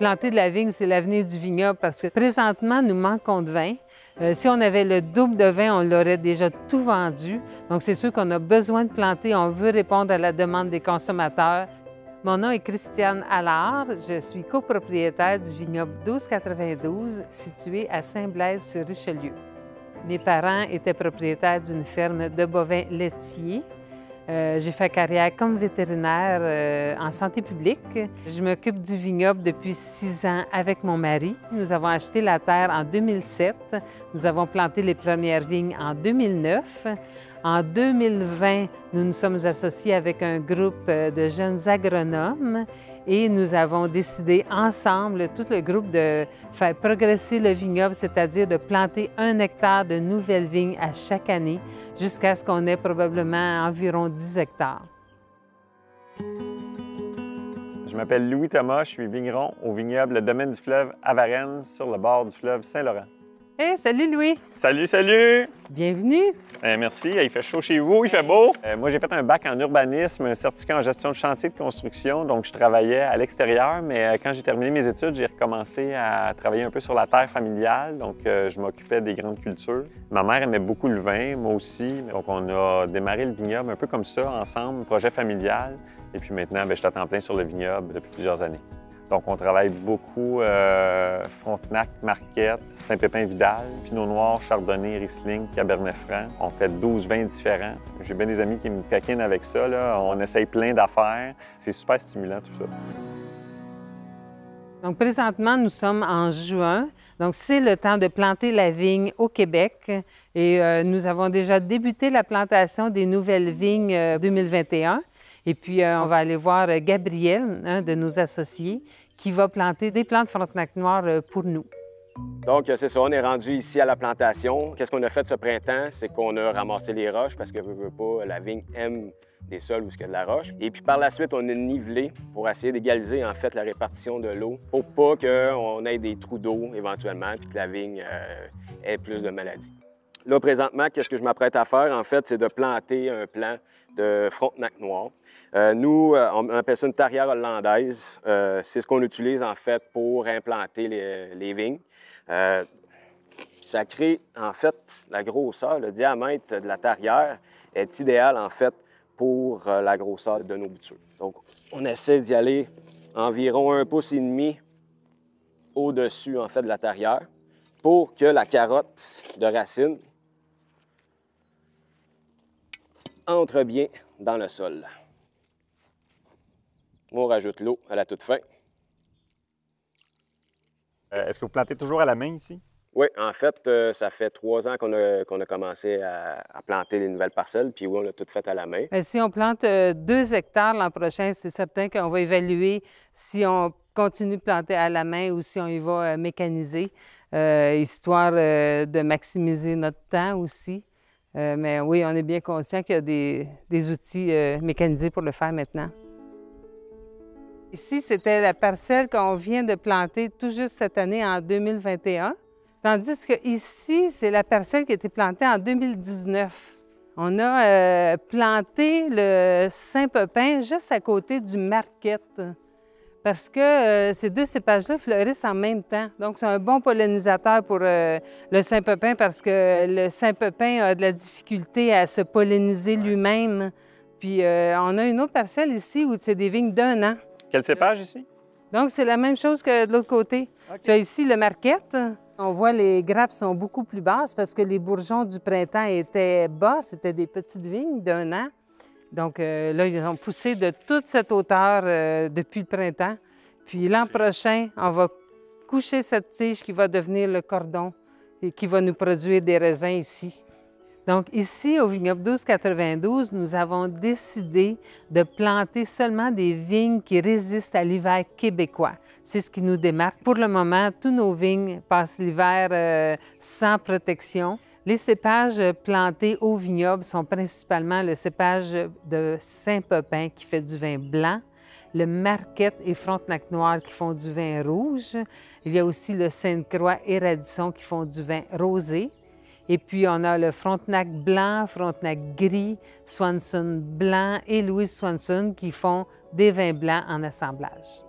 Planter de la vigne, c'est l'avenir du vignoble parce que présentement, nous manquons de vin. Si on avait le double de vin, on l'aurait déjà tout vendu. Donc, c'est sûr qu'on a besoin de planter. On veut répondre à la demande des consommateurs. Mon nom est Christiane Allard. Je suis copropriétaire du vignoble 1292, situé à Saint-Blaise-sur-Richelieu. Mes parents étaient propriétaires d'une ferme de bovins laitiers. J'ai fait carrière comme vétérinaire en santé publique. Je m'occupe du vignoble depuis 6 ans avec mon mari. Nous avons acheté la terre en 2007. Nous avons planté les premières vignes en 2009. En 2020, nous nous sommes associés avec un groupe de jeunes agronomes et nous avons décidé ensemble, tout le groupe, de faire progresser le vignoble, c'est-à-dire de planter 1 hectare de nouvelles vignes à chaque année jusqu'à ce qu'on ait probablement environ 10 hectares. Je m'appelle Louis Thomas, je suis vigneron au vignoble Le Domaine du fleuve à Varennes, sur le bord du fleuve Saint-Laurent. Hey, salut Louis! Salut, salut! Bienvenue! Merci, il fait chaud chez vous, il fait beau. Moi, j'ai fait un bac en urbanisme, un certificat en gestion de chantier de construction, donc je travaillais à l'extérieur, mais quand j'ai terminé mes études, j'ai recommencé à travailler un peu sur la terre familiale, donc je m'occupais des grandes cultures. Ma mère aimait beaucoup le vin, moi aussi, donc on a démarré le vignoble un peu comme ça, ensemble, projet familial, et puis maintenant, je suis à temps plein sur le vignoble depuis plusieurs années. Donc, on travaille beaucoup Frontenac, Marquette, Saint-Pépin-Vidal, Pinot Noir, Chardonnay, Riesling, Cabernet Franc. On fait 12 vins différents. J'ai bien des amis qui me taquinent avec ça, là. On essaye plein d'affaires. C'est super stimulant, tout ça. Donc, présentement, nous sommes en juin. Donc, c'est le temps de planter la vigne au Québec. Et nous avons déjà débuté la plantation des nouvelles vignes 2021. Et puis, on va aller voir Gabriel, un de nos associés, qui va planter des plantes Frontenac noir pour nous. Donc, c'est ça, on est rendu ici à la plantation. Qu'est-ce qu'on a fait ce printemps? C'est qu'on a ramassé les roches parce que, veut pas, la vigne aime des sols où il y a de la roche. Et puis, par la suite, on a nivelé pour essayer d'égaliser, en fait, la répartition de l'eau pour pas qu'on ait des trous d'eau éventuellement puis que la vigne ait plus de maladies. Là, présentement, qu'est-ce que je m'apprête à faire, en fait, c'est de planter un plant de Frontenac noir. Nous, on appelle ça une tarière hollandaise. C'est ce qu'on utilise, en fait, pour implanter les vignes. Ça crée, en fait, la grosseur, le diamètre de la tarière est idéal, en fait, pour la grosseur de nos boutures. Donc, on essaie d'y aller environ 1,5 pouce au-dessus, en fait, de la tarière pour que la carotte de racine entre bien dans le sol. On rajoute l'eau à la toute fin. Est-ce que vous plantez toujours à la main ici? Oui, en fait, ça fait 3 ans qu'on a commencé à planter les nouvelles parcelles, puis oui, on l'a tout fait à la main. Bien, si on plante 2 hectares l'an prochain, c'est certain qu'on va évaluer si on continue de planter à la main ou si on y va mécaniser, histoire de maximiser notre temps aussi. Mais oui, on est bien conscient qu'il y a des outils mécanisés pour le faire maintenant. Ici, c'était la parcelle qu'on vient de planter tout juste cette année, en 2021. Tandis que ici, c'est la parcelle qui a été plantée en 2019. On a planté le Saint-Pepin juste à côté du Marquette. Parce que ces 2 cépages-là fleurissent en même temps. Donc, c'est un bon pollinisateur pour le Saint-Pepin parce que le Saint-Pepin a de la difficulté à se polliniser lui-même. Puis, on a une autre parcelle ici où c'est des vignes d'1 an. Quel cépage ici? Donc, c'est la même chose que de l'autre côté. Okay. Tu as ici le Marquette. On voit les grappes sont beaucoup plus basses parce que les bourgeons du printemps étaient bas. C'était des petites vignes d'1 an. Donc là, ils ont poussé de toute cette hauteur depuis le printemps. Puis l'an prochain, on va coucher cette tige qui va devenir le cordon et qui va nous produire des raisins ici. Donc ici, au vignoble 1292, nous avons décidé de planter seulement des vignes qui résistent à l'hiver québécois. C'est ce qui nous démarque. Pour le moment, tous nos vignes passent l'hiver sans protection. Les cépages plantés au vignoble sont principalement le cépage de Saint-Pepin qui fait du vin blanc, le Marquette et Frontenac noir qui font du vin rouge. Il y a aussi le Sainte-Croix et Radisson qui font du vin rosé. Et puis, on a le Frontenac blanc, Frontenac gris, Swanson blanc et Louis Swanson qui font des vins blancs en assemblage.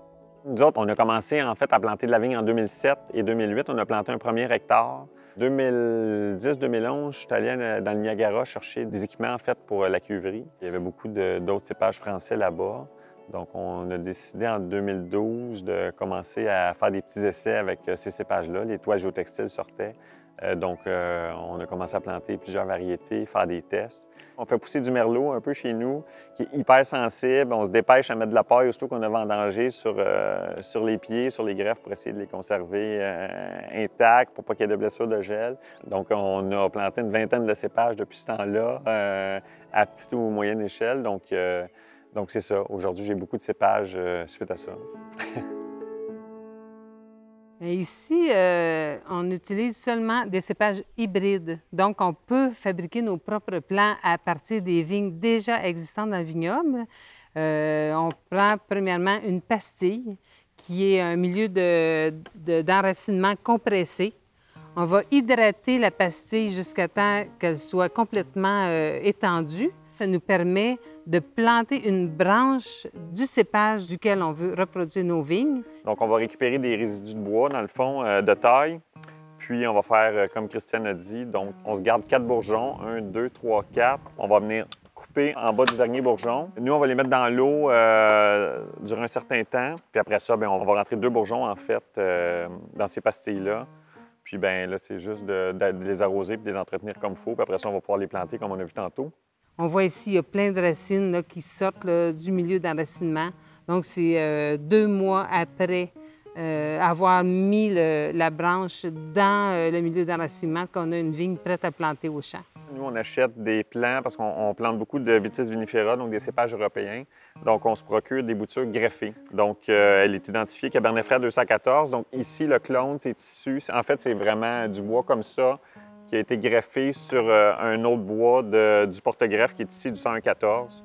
Nous autres, on a commencé en fait à planter de la vigne en 2007 et 2008. On a planté un premier hectare. 2010-2011, je suis allé dans le Niagara chercher des équipements en fait pour la cuverie. Il y avait beaucoup d'autres cépages français là-bas. Donc, on a décidé en 2012 de commencer à faire des petits essais avec ces cépages-là. Les toits géotextiles sortaient. On a commencé à planter plusieurs variétés, faire des tests. On fait pousser du merlot un peu chez nous, qui est hyper sensible. On se dépêche à mettre de la paille aussitôt qu'on a vendangé sur les pieds, sur les greffes pour essayer de les conserver intacts pour pas qu'il y ait de blessures de gel. Donc, on a planté une vingtaine de cépages depuis ce temps-là, à petite ou moyenne échelle. Donc c'est ça. Aujourd'hui, j'ai beaucoup de cépages suite à ça. Ici, on utilise seulement des cépages hybrides. Donc, on peut fabriquer nos propres plants à partir des vignes déjà existantes dans le vignoble. On prend premièrement une pastille qui est un milieu d'enracinement compressé. On va hydrater la pastille jusqu'à temps qu'elle soit complètement étendue. Ça nous permet de planter une branche du cépage duquel on veut reproduire nos vignes. Donc, on va récupérer des résidus de bois, dans le fond, de taille. Puis, on va faire, comme Christiane a dit, donc on se garde 4 bourgeons, 1, 2, 3, 4. On va venir couper en bas du dernier bourgeon. Nous, on va les mettre dans l'eau durant un certain temps. Puis après ça, bien, on va rentrer 2 bourgeons, en fait, dans ces pastilles-là. Puis, bien là, c'est juste de les arroser et de les entretenir comme il faut. Puis après ça, on va pouvoir les planter comme on a vu tantôt. On voit ici, il y a plein de racines là, qui sortent là, du milieu d'enracinement. Donc, c'est 2 mois après avoir mis la branche dans le milieu d'enracinement qu'on a une vigne prête à planter au champ. Nous, on achète des plants parce qu'on plante beaucoup de Vitis vinifera, donc des cépages européens. Donc, on se procure des boutures greffées. Donc, elle est identifiée Cabernet Franc 214. Donc, ici, le clone, c'est issu. En fait, c'est vraiment du bois comme ça qui a été greffé sur un autre bois du porte-greffe qui est ici du 114.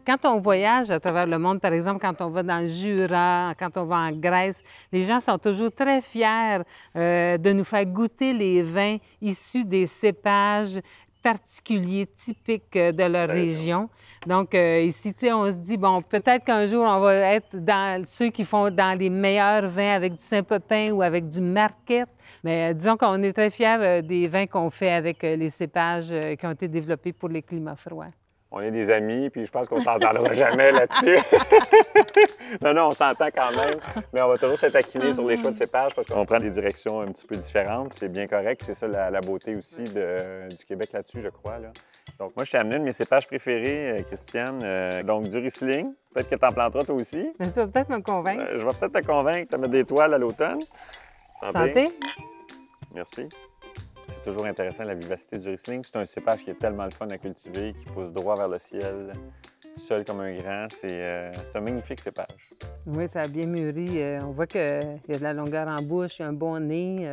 Quand on voyage à travers le monde, par exemple, quand on va dans le Jura, quand on va en Grèce, les gens sont toujours très fiers de nous faire goûter les vins issus des cépages particuliers, typiques de leur région. Donc, ici, on se dit, bon, peut-être qu'un jour, on va être dans ceux qui font dans les meilleurs vins avec du Saint-Pepin ou avec du Marquette. Mais disons qu'on est très fiers des vins qu'on fait avec les cépages qui ont été développés pour les climats froids. On est des amis, puis je pense qu'on ne s'entendra jamais là-dessus. Non, on s'entend quand même, mais on va toujours se taquiner sur les choix de cépages parce qu'on prend des directions un petit peu différentes. C'est bien correct, c'est ça la beauté aussi du Québec là-dessus, je crois. Là. Donc moi, je t'ai amené un de mes cépages préférés, Christiane, donc du Riesling. Peut-être que tu en planteras toi aussi. Mais tu vas peut-être me convaincre. Je vais peut-être te convaincre de mettre des toiles à l'automne. Santé. Merci. C'est toujours intéressant, la vivacité du Riesling. C'est un cépage qui est tellement le fun à cultiver, qui pousse droit vers le ciel, seul comme un grand. C'est un magnifique cépage. Oui, ça a bien mûri. On voit qu'il y a de la longueur en bouche, un bon nez.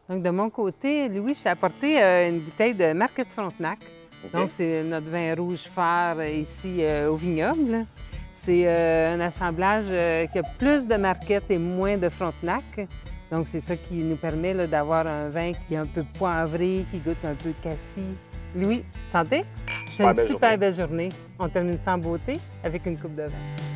Donc, de mon côté, Louis, je t'ai apporté une bouteille de Marquette Frontenac. Okay. Donc, c'est notre vin rouge phare ici au vignoble. C'est un assemblage qui a plus de Marquette et moins de Frontenac. Donc, c'est ça qui nous permet d'avoir un vin qui est un peu poivré, qui goûte un peu de cassis. Louis, santé! C'est une super belle journée. On termine sans beauté avec une coupe de vin.